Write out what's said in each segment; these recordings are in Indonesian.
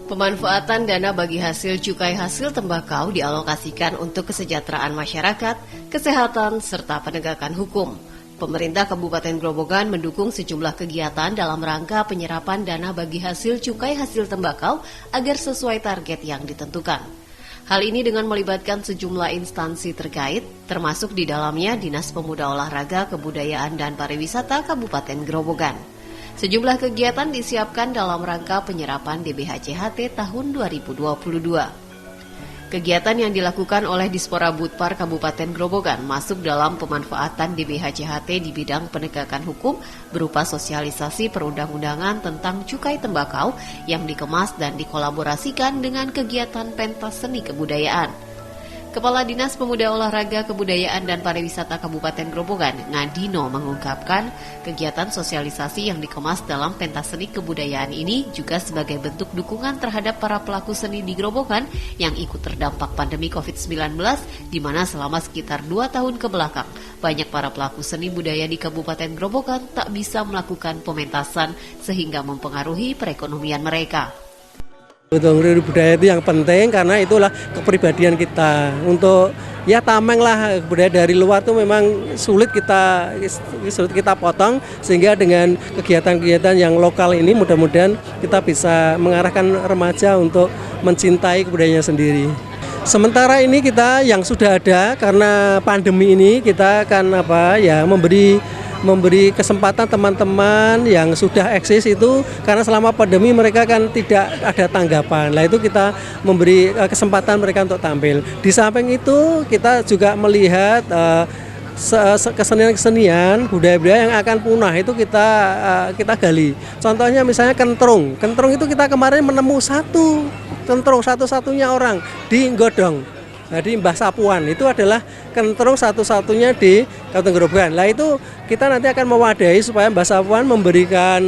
Pemanfaatan dana bagi hasil cukai hasil tembakau dialokasikan untuk kesejahteraan masyarakat, kesehatan, serta penegakan hukum. Pemerintah Kabupaten Grobogan mendukung sejumlah kegiatan dalam rangka penyerapan dana bagi hasil cukai hasil tembakau agar sesuai target yang ditentukan. Hal ini dengan melibatkan sejumlah instansi terkait, termasuk di dalamnya Dinas Pemuda Olahraga, Kebudayaan, dan Pariwisata Kabupaten Grobogan. Sejumlah kegiatan disiapkan dalam rangka penyerapan DBHCHT tahun 2022. Kegiatan yang dilakukan oleh Dispora Budpar Kabupaten Grobogan masuk dalam pemanfaatan DBHCHT di bidang penegakan hukum berupa sosialisasi perundang-undangan tentang cukai tembakau yang dikemas dan dikolaborasikan dengan kegiatan pentas seni kebudayaan. Kepala Dinas Pemuda Olahraga, Kebudayaan, dan Pariwisata Kabupaten Grobogan, Ngadino, mengungkapkan kegiatan sosialisasi yang dikemas dalam pentas seni kebudayaan ini juga sebagai bentuk dukungan terhadap para pelaku seni di Grobogan yang ikut terdampak pandemi COVID-19, di mana selama sekitar 2 tahun kebelakang, banyak para pelaku seni budaya di Kabupaten Grobogan tak bisa melakukan pementasan sehingga mempengaruhi perekonomian mereka. Untuk budaya itu yang penting karena itulah kepribadian kita. Untuk ya tameng lah, budaya dari luar tuh memang sulit kita potong, sehingga dengan kegiatan-kegiatan yang lokal ini mudah-mudahan kita bisa mengarahkan remaja untuk mencintai kebudayaannya sendiri. Sementara ini kita yang sudah ada karena pandemi ini kita akan memberi kesempatan teman-teman yang sudah eksis itu, karena selama pandemi mereka kan tidak ada tanggapan. Nah itu kita memberi kesempatan mereka untuk tampil. Di samping itu kita juga melihat kesenian-kesenian budaya-budaya yang akan punah itu kita gali. Contohnya misalnya kentrung. Kentrung itu kita kemarin menemu satu-satunya orang di Godong. Nah, di Mbah Sapuan itu adalah kentrung satu-satunya di Kabupaten Grobogan. Nah itu kita nanti akan mewadahi supaya Mbah Sapuan memberikan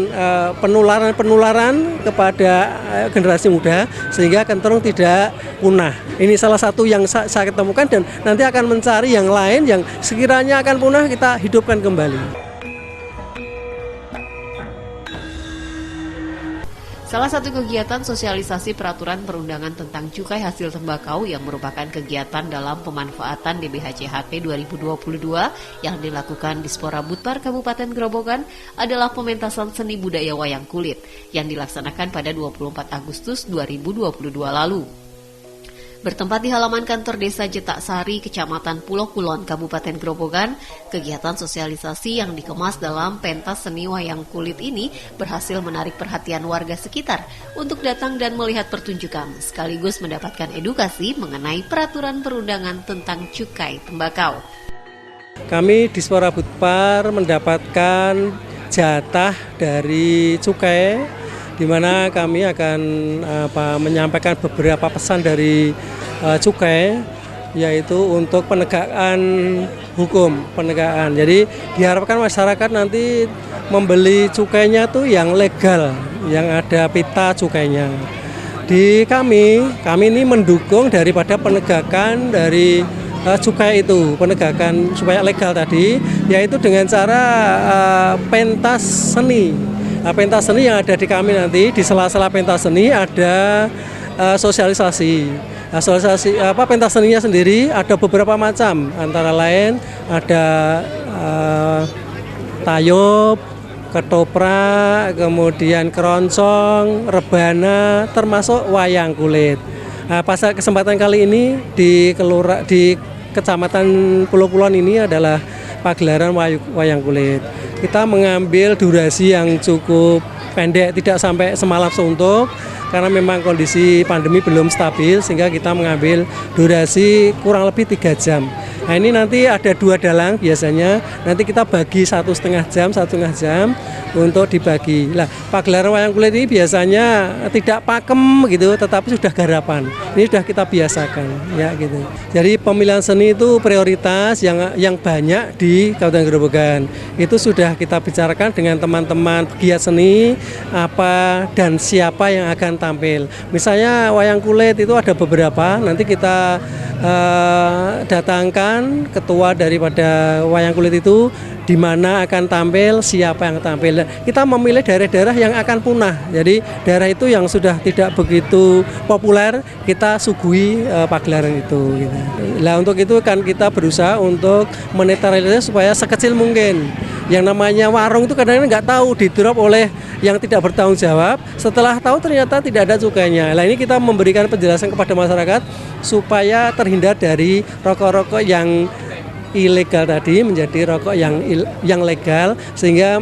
penularan kepada generasi muda sehingga kentrung tidak punah. Ini salah satu yang saya temukan, dan nanti akan mencari yang lain yang sekiranya akan punah kita hidupkan kembali. Salah satu kegiatan sosialisasi peraturan perundangan tentang cukai hasil tembakau yang merupakan kegiatan dalam pemanfaatan DBHCHT 2022 yang dilakukan Dispora Budpar Kabupaten Grobogan adalah pementasan seni budaya wayang kulit yang dilaksanakan pada 24 Agustus 2022 lalu. Bertempat di halaman kantor Desa Jetak Sari, Kecamatan Pulau Kulon, Kabupaten Grobogan, kegiatan sosialisasi yang dikemas dalam pentas seni wayang kulit ini berhasil menarik perhatian warga sekitar untuk datang dan melihat pertunjukan, sekaligus mendapatkan edukasi mengenai peraturan perundangan tentang cukai tembakau. Kami di Dispora Budpar mendapatkan jatah dari cukai, di mana kami akan menyampaikan beberapa pesan dari cukai, yaitu untuk penegakan hukum, penegakan. Jadi diharapkan masyarakat nanti membeli cukainya tuh yang legal, yang ada pita cukainya. Di kami ini mendukung daripada penegakan dari cukai itu, penegakan supaya legal tadi, yaitu dengan cara pentas seni. Nah, pentas seni yang ada di kami nanti, di sela-sela pentas seni ada sosialisasi. Nah, sosialisasi pentas seninya sendiri ada beberapa macam, antara lain ada tayub, ketoprak, kemudian keroncong, rebana, termasuk wayang kulit. Nah, pada kesempatan kali ini di Kecamatan Pulau Kulon ini adalah pagelaran wayang kulit. Kita mengambil durasi yang cukup pendek, tidak sampai semalam suntuk, karena memang kondisi pandemi belum stabil, sehingga kita mengambil durasi kurang lebih 3 jam. Nah, ini nanti ada 2 dalang biasanya, nanti kita bagi 1,5 jam untuk dibagi. Nah, pagelaran wayang kulit ini biasanya tidak pakem gitu, tetapi sudah garapan. Ini sudah kita biasakan, ya gitu. Jadi pemilihan seni itu prioritas yang banyak di Kabupaten Grobogan. Itu sudah kita bicarakan dengan teman-teman pegiat seni, apa dan siapa yang akan tampil. Misalnya wayang kulit itu ada beberapa, nanti kita datangkan ketua daripada wayang kulit itu, di mana akan tampil, siapa yang tampil. Kita memilih daerah-daerah yang akan punah. Jadi daerah itu yang sudah tidak begitu populer, kita suguhi pagelaran itu. Gitu. Nah, untuk itu kan kita berusaha untuk menetralisasi supaya sekecil mungkin. Yang namanya warung itu kadang-kadang nggak tahu, di-drop oleh yang tidak bertanggung jawab. Setelah tahu ternyata tidak ada cukainya. Nah, ini kita memberikan penjelasan kepada masyarakat supaya terhindar dari rokok-rokok yang ilegal tadi menjadi rokok yang legal, sehingga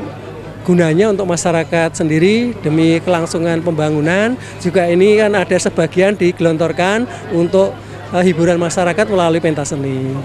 gunanya untuk masyarakat sendiri demi kelangsungan pembangunan. Juga ini kan ada sebagian digelontorkan untuk hiburan masyarakat melalui pentas seni.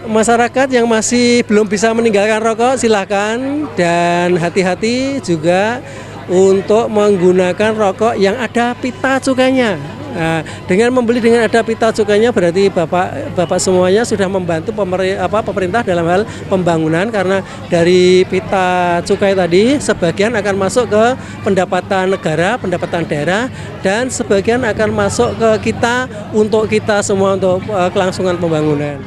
Masyarakat yang masih belum bisa meninggalkan rokok silakan, dan hati-hati juga untuk menggunakan rokok yang ada pita cukainya. Nah, dengan membeli dengan ada pita cukainya berarti Bapak semuanya sudah membantu pemerintah dalam hal pembangunan, karena dari pita cukai tadi sebagian akan masuk ke pendapatan negara, pendapatan daerah, dan sebagian akan masuk ke kita untuk kita semua untuk kelangsungan pembangunan.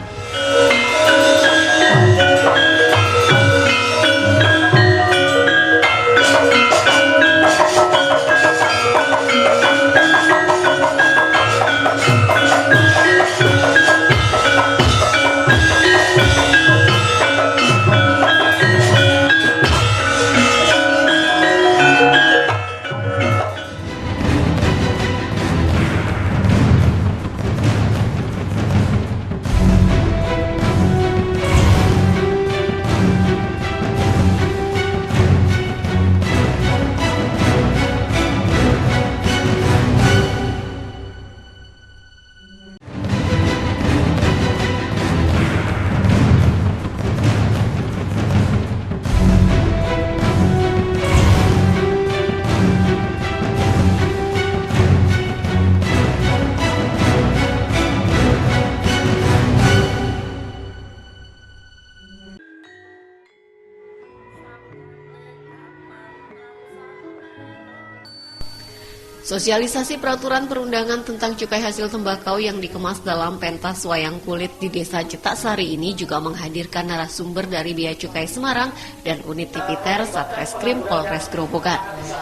Sosialisasi peraturan perundangan tentang cukai hasil tembakau yang dikemas dalam pentas wayang kulit di Desa Cetak-Sari ini juga menghadirkan narasumber dari Bea Cukai Semarang dan Unit Tipiter Satreskrim Polres Grobogan.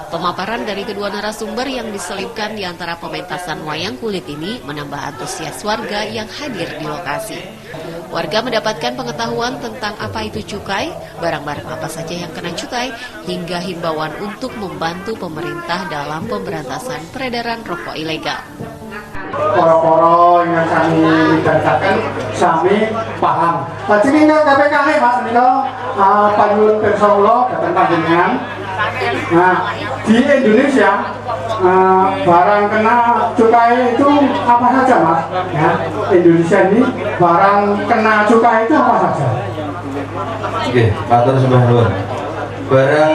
Pemaparan dari kedua narasumber yang diselipkan di antara pementasan wayang kulit ini menambah antusias warga yang hadir di lokasi. Warga mendapatkan pengetahuan tentang apa itu cukai, barang-barang apa saja yang kena cukai, hingga himbauan untuk membantu pemerintah dalam pemberantasan peredaran rokok ilegal. Poro-poro yang kami datakan, kami paham. Jadi ini KPK Mas Niko, Panyut Persaulo datang panjenengan. Nah, di Indonesia barang kena cukai itu apa saja, Mas? Ya, Indonesia ini barang kena cukai itu apa saja? Oke, matur sembah nuwun. Barang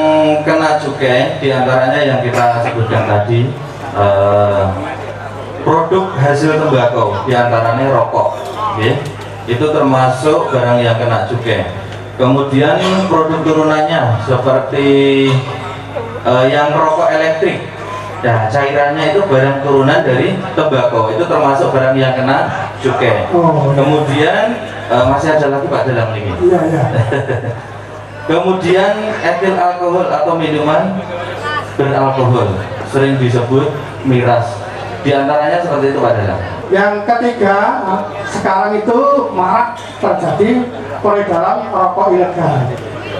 kena cukai diantaranya yang kita sebutkan tadi, produk hasil tembakau, diantaranya rokok, okay. Itu termasuk barang yang kena cukai. Kemudian produk turunannya seperti yang rokok elektrik, nah cairannya itu barang turunan dari tembakau, itu termasuk barang yang kena cukai. Kemudian masih ada lagi Pak dalam ini. Iya. Kemudian etil alkohol atau minuman beralkohol, sering disebut miras. Di antaranya seperti itu Pak Dalang. Yang ketiga, sekarang itu marak terjadi peredaran rokok ilegal.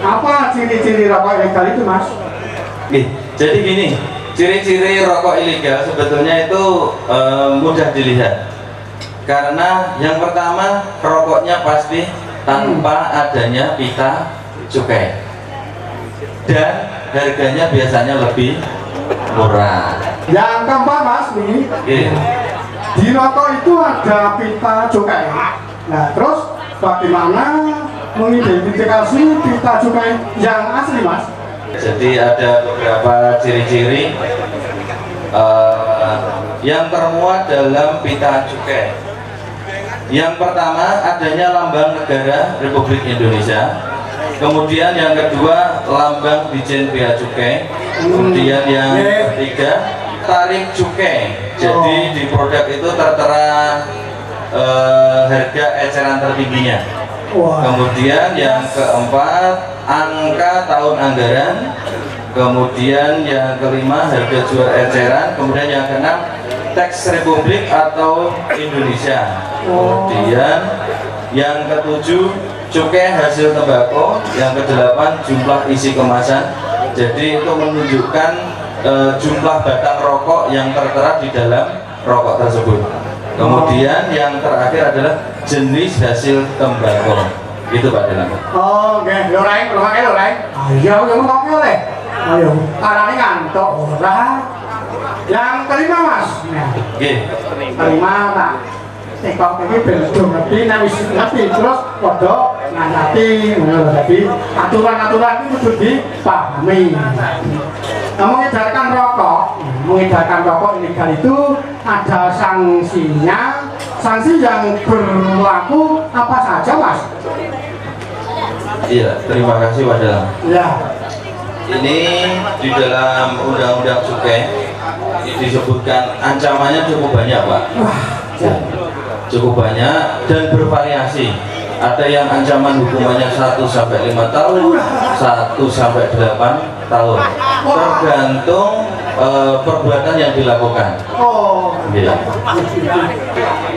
Apa ciri-ciri rokok ilegal itu, Mas? Jadi gini, ciri-ciri rokok ilegal sebetulnya itu mudah dilihat. Karena yang pertama, rokoknya pasti tanpa adanya pita cukai. Dan harganya biasanya lebih murah. Yang keempat, Mas, nih, di rokok itu ada pita cukai. Nah, terus bagaimana mengidentifikasi pita cukai yang asli, Mas? Jadi ada beberapa ciri-ciri yang termuat dalam pita cukai. Yang pertama, adanya lambang negara Republik Indonesia. Kemudian yang kedua, lambang Ditjen Bea Cukai. Kemudian yang ketiga, tarif cukai. Jadi di produk itu tertera harga eceran tertingginya. Kemudian yang keempat, angka tahun anggaran. Kemudian yang kelima, harga jual eceran. Kemudian yang keenam, teks Republik atau Indonesia. Kemudian yang ketujuh, cukai hasil tembakau. Yang kedelapan, jumlah isi kemasan. Jadi itu menunjukkan jumlah batang rokok yang tertera di dalam rokok tersebut. Kemudian yang terakhir adalah jenis hasil tembakau. Itu Pak Dalang. Oh, oke, loreng, loreng. Ayo, yang ngomong oleh. Ayo, arahnya ngantuk. Yang kelima, Mas. Kelima, Pak. Kok ini belum ngerti, ngerti terus kodok ngerti, jadi aturan-aturan itu sudah dipahami. Nah, mengedarkan rokok ilegal itu ada sanksinya. Sanksi yang berlaku apa saja, Mas? Iya, terima kasih Pak Dalang. Ya. Ini di dalam Undang-Undang Cukai disebutkan ancamannya cukup banyak, Pak. Cukup banyak dan bervariasi. Ada yang ancaman hukumannya 1 sampai 5 tahun, 1 sampai 8 tahun. Tergantung perbuatan yang dilakukan. Oh, iya.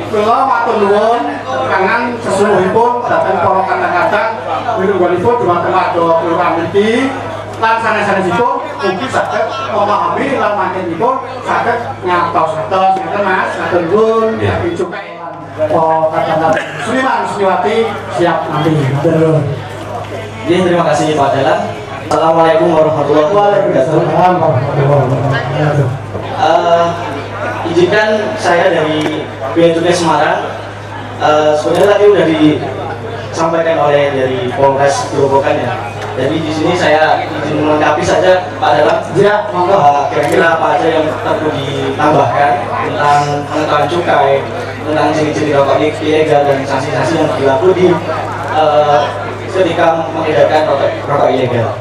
Kalau matur nuwun kangen sesungguhipun datang para kadang-kadang winunggalipun dumateng wadya kelurahan iki lan sanes-sanesipun mungkin saged memahami lan mangkenipun saged ngatos-atos ngeten Mas, matur nuwun cukai kadang-kadang Sriwati siap nanti. Matur. Terima kasih Pak Dalang. Assalamualaikum warahmatullahi wabarakatuh. Izinkan saya dari Bea Cukai Semarang. Sebenarnya tadi sudah disampaikan oleh dari Polres Grobogan ya. Jadi di sini saya izin melengkapi saja Pak Dalang. Ya, kira-kira apa aja yang perlu ditambahkan tentang pengetahuan cukai, tentang ciri-ciri rokok ilegal dan sanksi-sanksi yang berlaku di ketika mengedarkan rokok ilegal.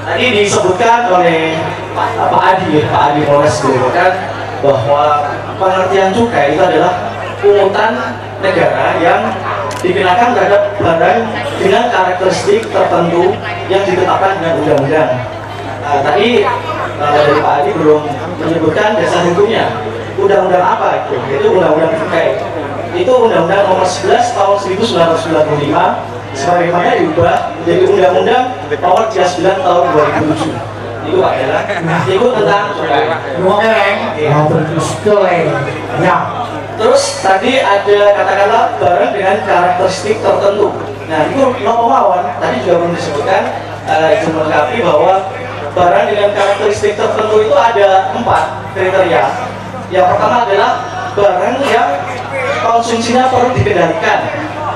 Tadi disebutkan oleh Pak Adi Polres Grobogan bahwa pengertian cukai itu adalah pungutan negara yang dikenakan terhadap barang dengan karakteristik tertentu yang ditetapkan dengan undang-undang. Tadi dari Pak Adi belum menyebutkan dasar hukumnya. Undang-undang apa itu? Itu undang-undang cukai. Itu Undang-Undang Nomor 11 Tahun 1995 sebagaimana diubah menjadi Undang-Undang Nomor 39 Tahun 2007. Itu Pak Dalang. Itu tentang cukai. Ya. Terus tadi ada katakanlah barang dengan karakteristik tertentu. Nah itu nomor mawon tadi juga belum disebutkan melengkapi bahwa barang dengan karakteristik tertentu itu ada 4 kriteria. Yang pertama adalah barang yang konsumsinya perlu dikendalikan,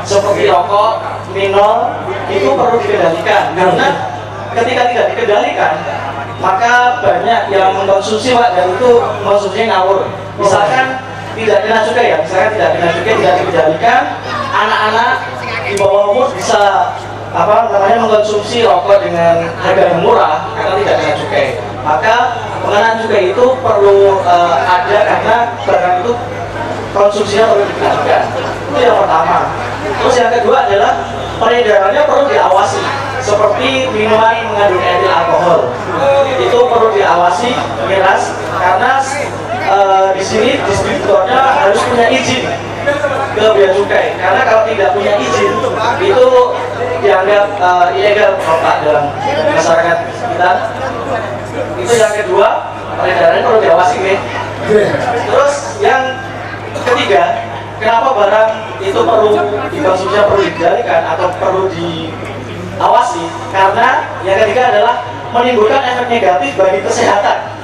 seperti rokok, minol itu perlu dikendalikan karena ketika tidak dikendalikan maka banyak yang mengkonsumsi Pak dan itu konsumsinya ngawur. Misalkan tidak kena cukai ya, misalkan tidak kena cukai tidak dikendalikan, anak-anak di bawah umur bisa mengkonsumsi rokok dengan harga yang murah karena tidak kena cukai. Maka pengenaan cukai itu perlu ada karena barang itu konsumsinya perlu dikendalikan. Itu yang pertama. Terus yang kedua adalah peredarannya perlu diawasi seperti minuman mengandung etil alkohol. Itu perlu diawasi keras karena di sini distributornya harus punya izin ke bea cukai, karena kalau tidak punya izin itu dianggap ilegal merokok dalam masyarakat kita. Itu yang kedua, peredarannya perlu diawasi nih. Terus yang ketiga, kenapa barang itu perlu dikonsumsi, perlu dikendalikan atau perlu diawasi? Karena yang ketiga adalah menimbulkan efek negatif bagi kesehatan,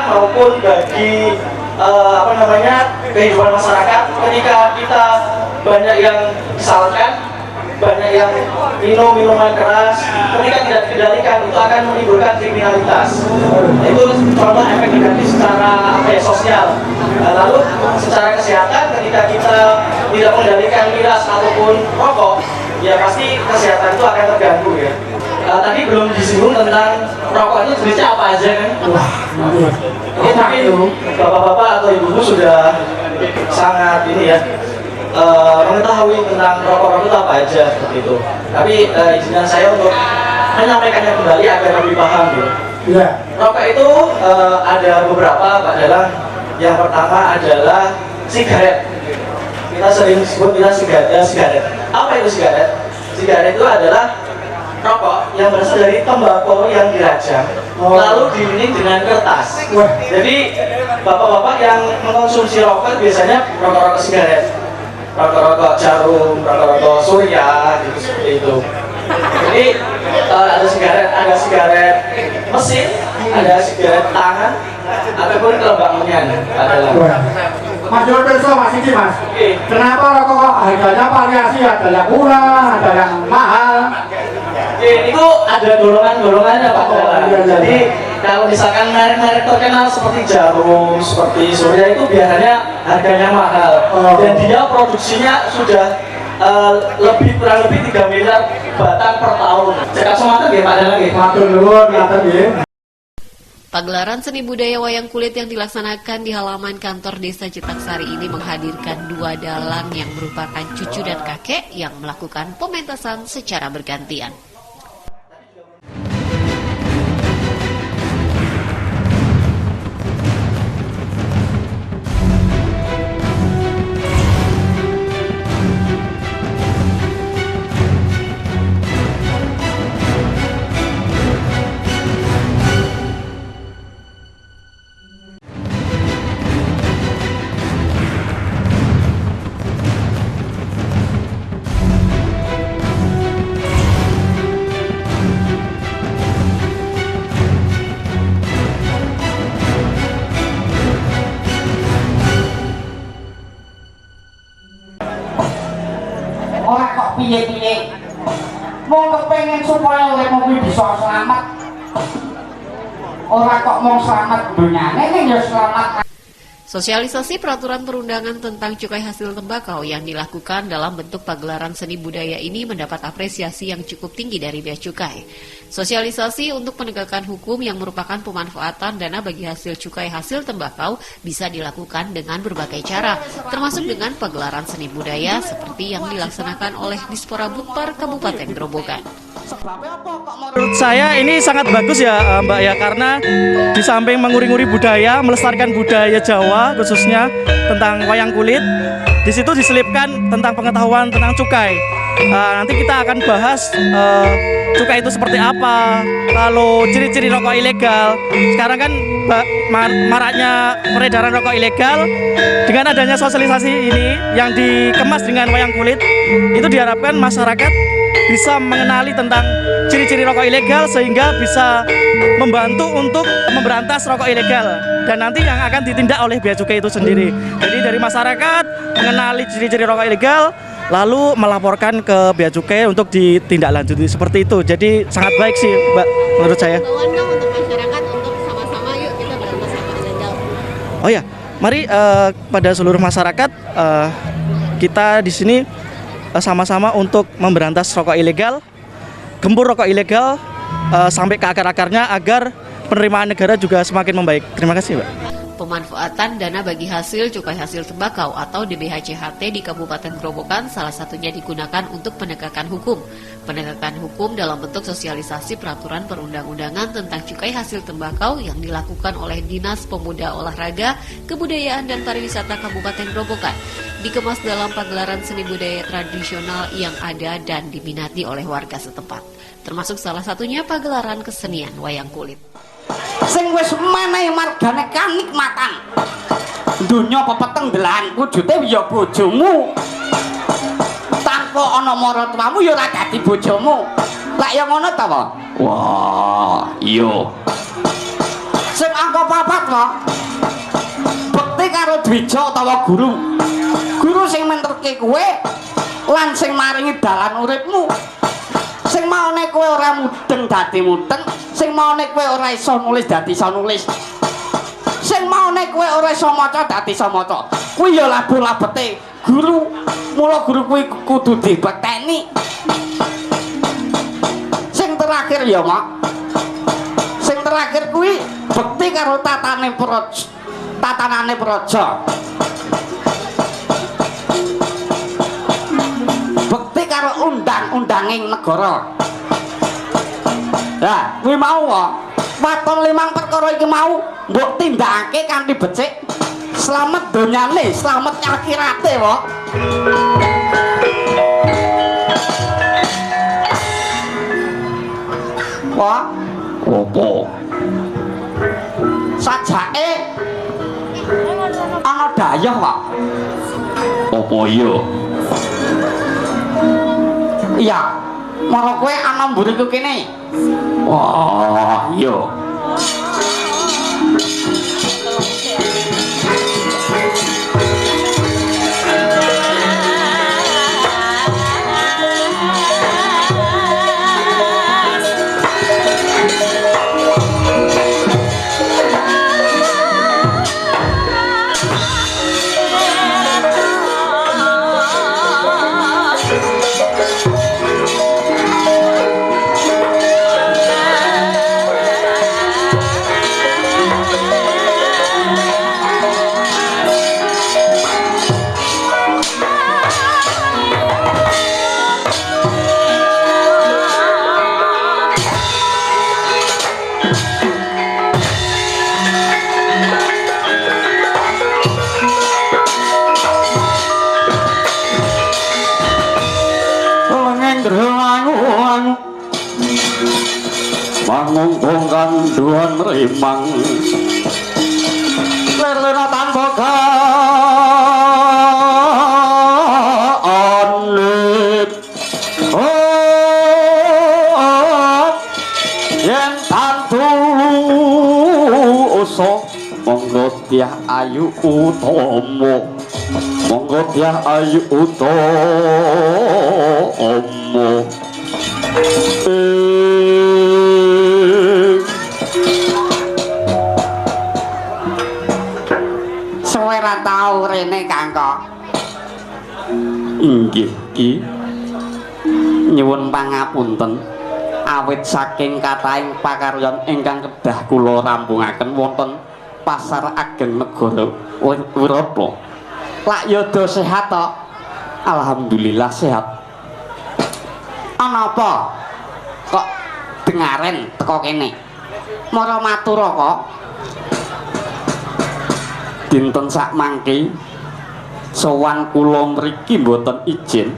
maupun bagi kehidupan masyarakat. Ketika kita banyak yang disalahkan, banyak yang minum minuman keras, ketika tidak dikendalikan itu akan menimbulkan kriminalitas. Itu contoh efek negatif secara sosial. Lalu secara kesehatan, ketika kita tidak mengendalikan miras ataupun rokok, ya pasti kesehatan itu akan terganggu ya. Tadi belum disinggung tentang rokok itu jenisnya apa aja kan? Ini mungkin bapak-bapak atau ibu-ibu sudah sangat ini ya, mengetahui tentang rokok-rokok itu apa aja seperti itu. Tapi izinkan saya untuk menyampaikannya kembali agar lebih paham gitu. Rokok itu ada beberapa Pak Dalang. Yang pertama adalah sigaret. Kita sering sebut sigaret. Apa itu sigaret? Sigaret itu adalah rokok yang berasal dari tembakau yang dirajang lalu diiringi dengan kertas. Jadi bapak-bapak yang mengkonsumsi rokok biasanya rokok-rokok sigaret, rokok-rokok jarum, rokok-rokok surya gitu, seperti itu. Jadi ada sigaret mesin, ada sigaret tangan, ataupun kelombak menyan adalah. Mas Jor Perso, Mas Iki Mas. Kenapa rokok harganya variasi, ada yang murah, ada yang mahal? Itu ada golongan-golongannya Pak. Jadi kalau misalkan merek-merek terkenal seperti jarum, seperti surya itu biasanya harganya mahal. Dan dia produksinya sudah kurang lebih 3 miliar batang per tahun. Cekap semangat ya Pak Dalang ya. Matur nuwun, ngaten nggih. Pagelaran seni budaya wayang kulit yang dilaksanakan di halaman kantor Desa Citaksari ini menghadirkan 2 dalang yang merupakan cucu dan kakek yang melakukan pementasan secara bergantian. Ora kok piye-piye. Mau kepengen supaya uripmu kuwi bisa selamat. Ora kok mau selamat dunyane ning ya selamat. Sosialisasi peraturan perundangan tentang cukai hasil tembakau yang dilakukan dalam bentuk pagelaran seni budaya ini mendapat apresiasi yang cukup tinggi dari Bea Cukai. Sosialisasi untuk penegakan hukum yang merupakan pemanfaatan dana bagi hasil cukai hasil tembakau bisa dilakukan dengan berbagai cara, termasuk dengan pagelaran seni budaya seperti yang dilaksanakan oleh Dispora Budpar Kabupaten Grobogan. Menurut saya ini sangat bagus ya Mbak ya, karena di samping menguri-nguri budaya, melestarikan budaya Jawa khususnya tentang wayang kulit, di situ diselipkan tentang pengetahuan tentang cukai. Nanti kita akan bahas cukai itu seperti apa, lalu ciri-ciri rokok ilegal. Sekarang kan maraknya peredaran rokok ilegal, dengan adanya sosialisasi ini yang dikemas dengan wayang kulit, itu diharapkan masyarakat bisa mengenali tentang ciri-ciri rokok ilegal sehingga bisa membantu untuk memberantas rokok ilegal, dan nanti yang akan ditindak oleh Bea Cukai itu sendiri. Jadi dari masyarakat mengenali ciri-ciri rokok ilegal lalu melaporkan ke Bea Cukai untuk ditindaklanjuti seperti itu. Jadi sangat baik sih Mbak menurut saya. Untuk masyarakat untuk sama-sama yuk kita berantas rokok ilegal. Oh ya, mari pada seluruh masyarakat kita di sini sama-sama untuk memberantas rokok ilegal, gempur rokok ilegal sampai ke akar-akarnya agar penerimaan negara juga semakin membaik. Terima kasih, Mbak. Pemanfaatan dana bagi hasil cukai hasil tembakau atau DBHCHT di Kabupaten Grobogan salah satunya digunakan untuk penegakan hukum. Penegakan hukum dalam bentuk sosialisasi peraturan perundang-undangan tentang cukai hasil tembakau yang dilakukan oleh Dinas Pemuda Olahraga, Kebudayaan dan Pariwisata Kabupaten Grobogan. Dikemas dalam pagelaran seni budaya tradisional yang ada dan diminati oleh warga setempat. Termasuk salah satunya pagelaran kesenian wayang kulit. Sing wis menehi margane kanikmatan. Dunya pepeteng delahan wujude ya bojomu. Tanpa ana maratuwamu ya ora dadi bojomu. Lak ya ngono ta, Pak? Wah, iya. Sing angka 4 kok. Bekti karo dwija utawa guru. Guru sing menterke kowe lan sing maringi dalan uripmu. Sing maune kowe ora mudeng dadi mudeng, sing maune kowe ora iso nulis dadi iso nulis. Sing maune kowe ora iso maca dadi iso maca. Kuwi ya labu-labete guru. Mula guru kuwi kudu dibekteni. Sing terakhir ya, Mak. Sing terakhir kuwi bekti karo tatanane praja. Bekti karo undang-undanging negara. Lah, kuwi mau kok. Waton 5 perkara iki mau mbok tindakake kanthi becik. Slamet donyane, slamet akhirate, kok. Wah, opo? Sajake ana dayah, Pak. Opo iya? Iya, mara kowe ana mburiku kene. Wah, iya. Mangungkungkan duan rimang lerlena tanpa kaanit yen tantu uso monggo tiah ayu utomo monggo tiah ayu utomo Suwera tau rene Kangko. Inggih Ki. Nyuwun pangapunten awit saking katahing pakaryan ingkang kedah kula rampungaken wonten Pasar Ageng Negara Wirata. Lak yada sehat to? Alhamdulillah sehat. Ana apa? Kok dengaren teko kene? Mara matur kok. Dinten sak mangke sowan kula mriki mboten izin.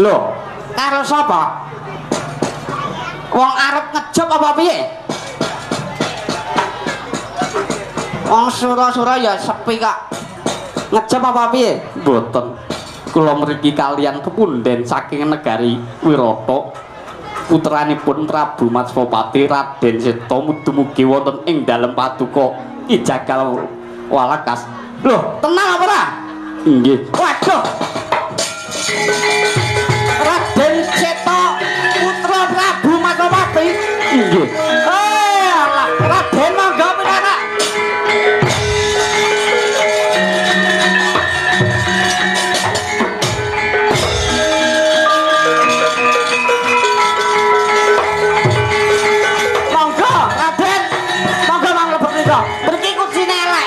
Lho, karo sapa? Wong arep ngejop apa piye? Wong sura-sura ya sepi kok. Ngejop apa piye? Mboten. Kula mriki kalian kepunden saking negari Wirata. Putranipun Prabu Matsapati Raden Seta mugi wonten ing dalem paduka Ki Jagal Walakas. Loh, tenang apa ora? Nggih. Waduh. Raden Seta putra Prabu Matsapati. Nggih. Alah, Raden monggo pinarak. Monggo, Raden. Monggo mangga mriki kucine elek.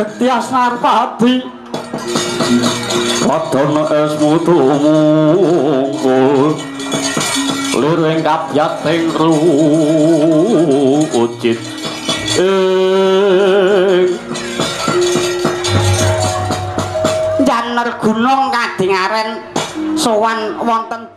Setyas Narpati Wadana esmu tumungkul liring kapyating rucit Janer gunung kadingaren sowan wonten